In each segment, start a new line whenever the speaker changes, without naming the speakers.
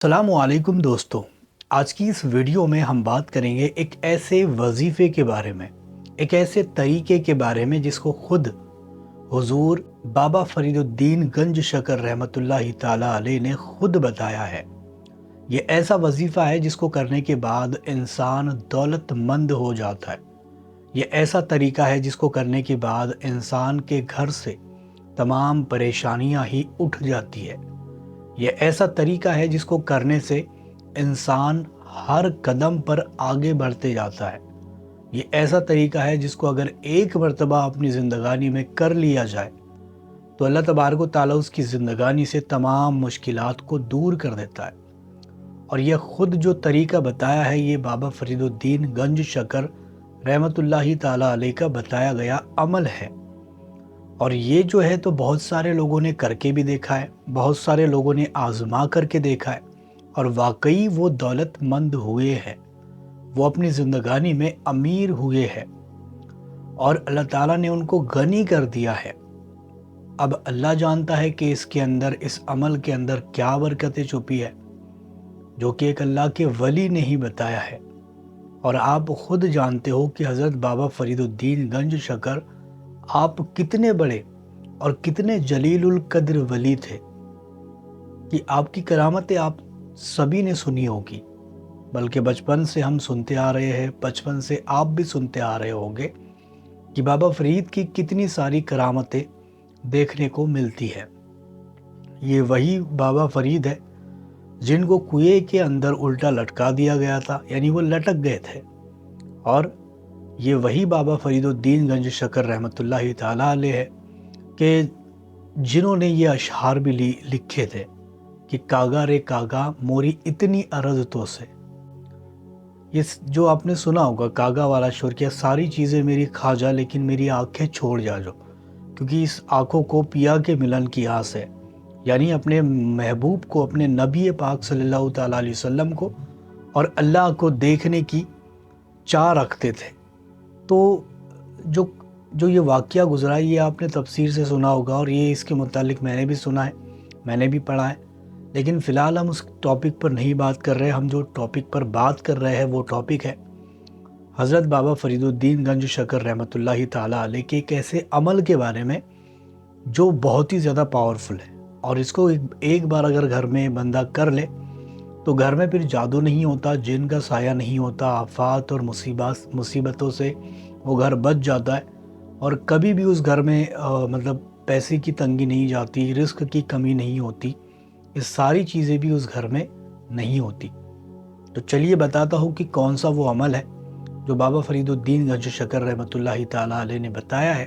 السلام علیکم دوستو، آج کی اس ویڈیو میں ہم بات کریں گے ایک ایسے وظیفے کے بارے میں، ایک ایسے طریقے کے بارے میں جس کو خود حضور بابا فرید الدین گنج شکر رحمۃ اللہ تعالی علیہ نے خود بتایا ہے۔ یہ ایسا وظیفہ ہے جس کو کرنے کے بعد انسان دولت مند ہو جاتا ہے۔ یہ ایسا طریقہ ہے جس کو کرنے کے بعد انسان کے گھر سے تمام پریشانیاں ہی اٹھ جاتی ہے۔ یہ ایسا طریقہ ہے جس کو کرنے سے انسان ہر قدم پر آگے بڑھتے جاتا ہے۔ یہ ایسا طریقہ ہے جس کو اگر ایک مرتبہ اپنی زندگانی میں کر لیا جائے تو اللہ تبارک و تعالیٰ اس کی زندگانی سے تمام مشکلات کو دور کر دیتا ہے۔ اور یہ خود جو طریقہ بتایا ہے، یہ بابا فرید الدین گنج شکر رحمۃ اللہ تعالیٰ علیہ کا بتایا گیا عمل ہے۔ اور یہ جو ہے تو بہت سارے لوگوں نے کر کے بھی دیکھا ہے، بہت سارے لوگوں نے آزما کر کے دیکھا ہے، اور واقعی وہ دولت مند ہوئے ہیں، وہ اپنی زندگانی میں امیر ہوئے ہیں، اور اللہ تعالیٰ نے ان کو غنی کر دیا ہے۔ اب اللہ جانتا ہے کہ اس کے اندر، اس عمل کے اندر کیا برکتیں چھپی ہے، جو کہ ایک اللہ کے ولی نے ہی بتایا ہے۔ اور آپ خود جانتے ہو کہ حضرت بابا فرید الدین گنج شکر آپ کتنے بڑے اور کتنے جلیل القدر ولی تھے کہ آپ کی کرامتیں آپ سبھی نے سنی ہوگی، بلکہ بچپن سے ہم سنتے آ رہے ہیں، بچپن سے آپ بھی سنتے آ رہے ہوں گے کہ بابا فرید کی کتنی ساری کرامتیں دیکھنے کو ملتی ہے۔ یہ وہی بابا فرید ہے جن کو کنویں کے اندر الٹا لٹکا دیا گیا تھا، یعنی وہ لٹک گئے تھے، اور یہ وہی بابا فرید الدین گنج شکر رحمۃ اللہ تعالیٰ علیہ ہے کہ جنہوں نے یہ اشعار بھی لکھے تھے کہ کاغا رے کاغا موری اتنی عرض تو سے۔ یہ جو آپ نے سنا ہوگا کاغا والا شعر، کہ ساری چیزیں میری کھا جا لیکن میری آنکھیں چھوڑ جا جو، کیونکہ اس آنکھوں کو پیا کے ملن کی آس ہے۔ یعنی اپنے محبوب کو، اپنے نبی پاک صلی اللہ تعالیٰ علیہ وسلم کو اور اللہ کو دیکھنے کی چاہ رکھتے تھے۔ تو جو یہ واقعہ گزرا، یہ آپ نے تفسیر سے سنا ہوگا، اور یہ اس کے متعلق میں نے بھی سنا ہے، میں نے بھی پڑھا ہے، لیکن فی الحال ہم اس ٹاپک پر نہیں بات کر رہے۔ ہم جو ٹاپک پر بات کر رہے ہیں وہ ٹاپک ہے حضرت بابا فرید الدین گنج شکر رحمۃ اللہ تعالیٰ علیہ کے ایک ایسے عمل کے بارے میں جو بہت ہی زیادہ پاورفل ہے، اور اس کو ایک بار اگر گھر میں بندہ کر لے تو گھر میں پھر جادو نہیں ہوتا، جن کا سایہ نہیں ہوتا، آفات اور مصیبتوں سے وہ گھر بچ جاتا ہے، اور کبھی بھی اس گھر میں مطلب پیسے کی تنگی نہیں جاتی، رزق کی کمی نہیں ہوتی، یہ ساری چیزیں بھی اس گھر میں نہیں ہوتی۔ تو چلیے بتاتا ہوں کہ کون سا وہ عمل ہے جو بابا فرید الدین گنج شکر رحمۃ اللہ تعالیٰ علیہ نے بتایا ہے۔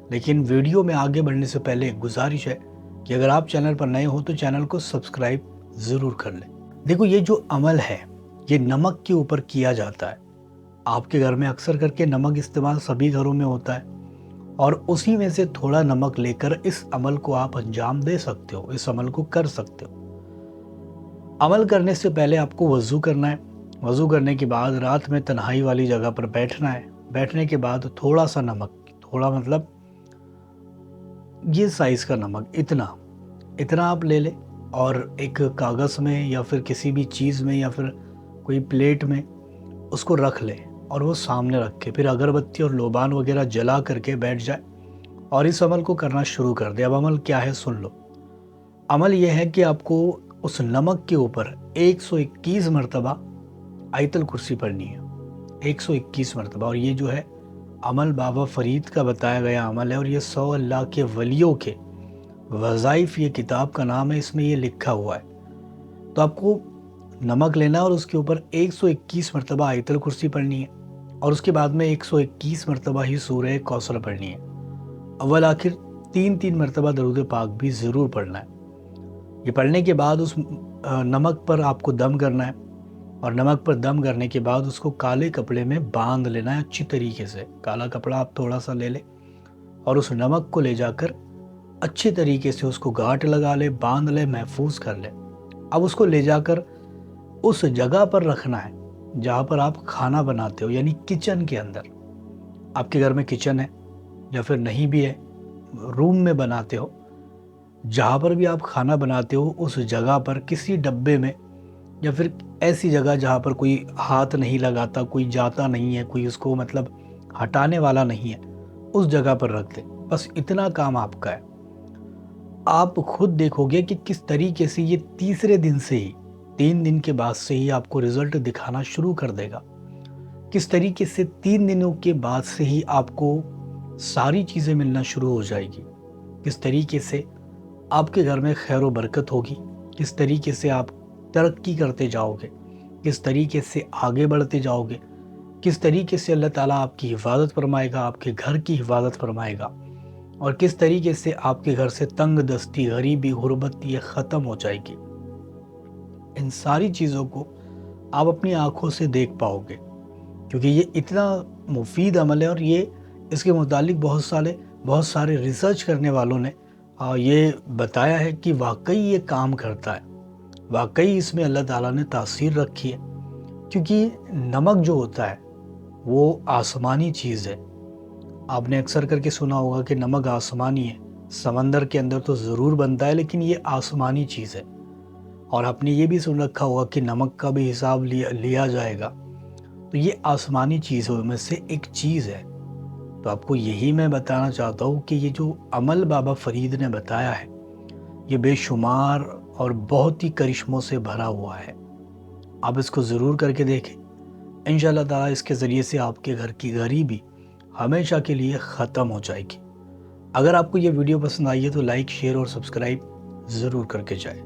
لیکن ویڈیو میں آگے بڑھنے سے پہلے ایک گزارش ہے کہ اگر آپ چینل پر نئے ہو تو چینل کو سبسکرائب ضرور کر لیں۔ دیکھو، یہ جو عمل ہے یہ نمک کے اوپر کیا جاتا ہے۔ آپ کے گھر میں اکثر کر کے نمک استعمال سبھی گھروں میں ہوتا ہے، اور اسی میں سے تھوڑا نمک لے کر اس عمل کو آپ انجام دے سکتے ہو، اس عمل کو کر سکتے ہو۔ عمل کرنے سے پہلے آپ کو وضو کرنا ہے۔ وضو کرنے کے بعد رات میں تنہائی والی جگہ پر بیٹھنا ہے۔ بیٹھنے کے بعد تھوڑا سا نمک، تھوڑا مطلب یہ سائز کا نمک، اتنا آپ لے لیں، اور ایک کاغذ میں یا پھر کسی بھی چیز میں یا پھر کوئی پلیٹ میں اس کو رکھ لیں، اور وہ سامنے رکھ کے پھر اگربتی اور لوبان وغیرہ جلا کر کے بیٹھ جائے اور اس عمل کو کرنا شروع کر دے۔ اب عمل کیا ہے سن لو۔ عمل یہ ہے کہ آپ کو اس نمک کے اوپر 121 مرتبہ آیت الکرسی پڑھنی ہے، 121 مرتبہ۔ اور یہ جو ہے عمل بابا فرید کا بتایا گیا عمل ہے، اور یہ 100 اللہ کے ولیوں کے وظائف، یہ کتاب کا نام ہے، اس میں یہ لکھا ہوا ہے۔ تو آپ کو نمک لینا اور اس کے اوپر 121 مرتبہ آیت الکرسی پڑھنی ہے، اور اس کے بعد میں 121 مرتبہ ہی سورہ کوثر پڑھنی ہے۔ اول آخر 3 مرتبہ درود پاک بھی ضرور پڑھنا ہے۔ یہ پڑھنے کے بعد اس نمک پر آپ کو دم کرنا ہے، اور نمک پر دم کرنے کے بعد اس کو کالے کپڑے میں باندھ لینا ہے اچھی طریقے سے۔ کالا کپڑا آپ تھوڑا سا لے لیں، اور اس نمک کو لے جا کر اچھی طریقے سے اس کو گاٹھ لگا لے، باندھ لے، محفوظ کر لے۔ اب اس کو لے جا کر اس جگہ پر رکھنا ہے جہاں پر آپ کھانا بناتے ہو، یعنی کچن کے اندر۔ آپ کے گھر میں کچن ہے یا پھر نہیں بھی ہے، روم میں بناتے ہو، جہاں پر بھی آپ کھانا بناتے ہو اس جگہ پر کسی ڈبے میں یا پھر ایسی جگہ جہاں پر کوئی ہاتھ نہیں لگاتا، کوئی جاتا نہیں ہے، کوئی اس کو مطلب ہٹانے والا نہیں ہے، اس جگہ پر رکھ دیں۔ بس اتنا کام آپ کا ہے۔ آپ خود دیکھو گے کہ کس طریقے سے یہ تیسرے دن سے ہی، 3 دن کے بعد سے ہی آپ کو رزلٹ دکھانا شروع کر دے گا۔ کس طریقے سے 3 دنوں کے بعد سے ہی آپ کو ساری چیزیں ملنا شروع ہو جائے گی۔ کس طریقے سے آپ کے گھر میں خیر و برکت ہوگی، کس طریقے سے آپ ترقی کرتے جاؤ گے، کس طریقے سے آگے بڑھتے جاؤ گے، کس طریقے سے اللہ تعالیٰ آپ کی حفاظت فرمائے گا، آپ کے گھر کی حفاظت فرمائے گا، اور کس طریقے سے آپ کے گھر سے تنگ دستی، غریبی، غربت یہ ختم ہو جائے گی۔ ان ساری چیزوں کو آپ اپنی آنکھوں سے دیکھ پاؤ گے، کیونکہ یہ اتنا مفید عمل ہے، اور یہ اس کے متعلق بہت سارے ریسرچ کرنے والوں نے یہ بتایا ہے کہ واقعی یہ کام کرتا ہے، واقعی اس میں اللہ تعالیٰ نے تاثیر رکھی ہے۔ کیونکہ نمک جو ہوتا ہے وہ آسمانی چیز ہے۔ آپ نے اکثر کر کے سنا ہوگا کہ نمک آسمانی ہے، سمندر کے اندر تو ضرور بنتا ہے، لیکن یہ آسمانی چیز ہے۔ اور آپ نے یہ بھی سن رکھا ہوگا کہ نمک کا بھی حساب لیا جائے گا۔ تو یہ آسمانی چیزوں میں سے ایک چیز ہے۔ تو آپ کو یہی میں بتانا چاہتا ہوں کہ یہ جو عمل بابا فرید نے بتایا ہے، یہ بے شمار اور بہت ہی کرشموں سے بھرا ہوا ہے۔ آپ اس کو ضرور کر کے دیکھیں۔ انشاءاللہ تعالیٰ اس کے ذریعے سے آپ کے گھر کی غریبی ہمیشہ کے لیے ختم ہو جائے گی۔ اگر آپ کو یہ ویڈیو پسند آئی ہے تو لائک، شیئر اور سبسکرائب ضرور کر کے جائیں۔